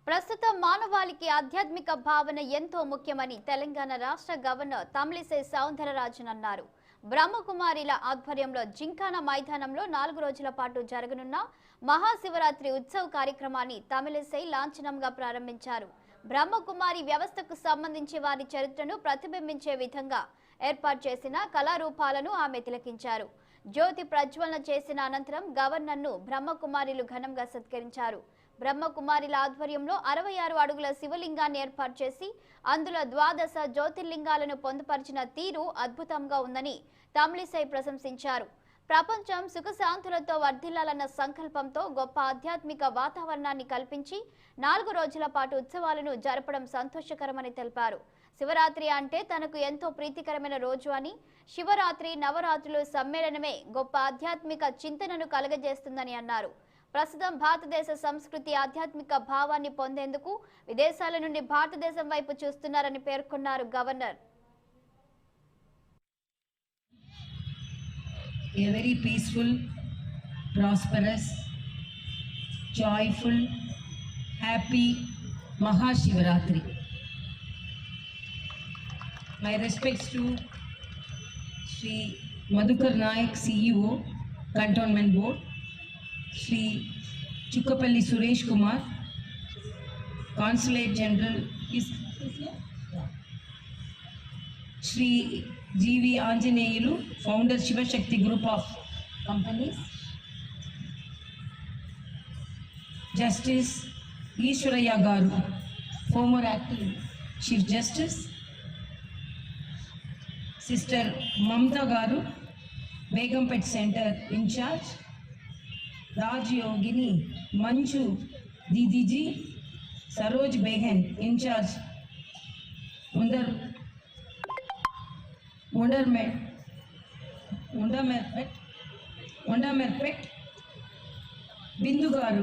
ప్రస్తుతం మానవాళికి ఆధ్యాత్మిక భావన ఎంతో ముఖ్యమని తెలంగాణ రాష్ట్ర గవర్నర్ తమిళిసై సౌందరరాజన్ అన్నారు. బ్రహ్మకుమారిల ఆధ్వర్యంలో జింకానా మైదానంలో 4 రోజుల పాటు జరగనున్న మహాశివరాత్రి ఉత్సవ కార్యక్రమాన్ని తమిళిసై లాంఛనంగా ప్రారంభించారు. బ్రహ్మకుమారి వ్యవస్థకు సంబంధించి వారి చరిత్రను ప్రతిబింబించే విధంగా ఏర్పాటు చేసిన కళారూపాలను ఆమె తిలకించారు. జ్యోతి ప్రజ్వలన చేసిన అనంతరం గవర్నర్ను బ్రహ్మకుమారిలు ఘనంగా సత్కరించారు. బ్రహ్మకుమారిల ఆధ్వర్యంలో 66 అడుగుల శివలింగాన్ని ఏర్పాటు చేసి అందులో 12 జ్యోతిర్లింగాలను పొందుపరిచిన తీరు అద్భుతంగా ఉందని తమిళిసై ప్రశంసించారు. ప్రపంచం సుఖశాంతులతో వర్ధిల్లాలన్న సంకల్పంతో గొప్ప ఆధ్యాత్మిక వాతావరణాన్ని కల్పించి 4 రోజుల పాటు ఉత్సవాలను జరపడం సంతోషకరమని తెలిపారు. శివరాత్రి అంటే తనకు ఎంతో ప్రీతికరమైన రోజు అని, శివరాత్రి నవరాత్రులు సమ్మేళనమే గొప్ప ఆధ్యాత్మిక చింతనను కలగజేస్తుందని అన్నారు. ప్రస్తుతం భారతదేశ సంస్కృతి ఆధ్యాత్మిక భావాన్ని పొందేందుకు విదేశాల నుండి భారతదేశం వైపు చూస్తున్నారని పేర్కొన్నారు governor. A very peaceful, prosperous, joyful, happy Mahashivaratri. My respects to Sri Madhukar Naik, CEO, Cantonment Board, Sri Chukkapalli Suresh Kumar, Consulate General, Sri G.V. Anjaneyalu, Founder Shiva Shakti Group of Companies, Justice Ishwaraya Garu, former acting Chief Justice, Sister Mamta Garu, Begumpet Center in charge, Raj Yogini, Manju Didiji, Saroj Behan in charge, Undamerpet, Bindu Garu,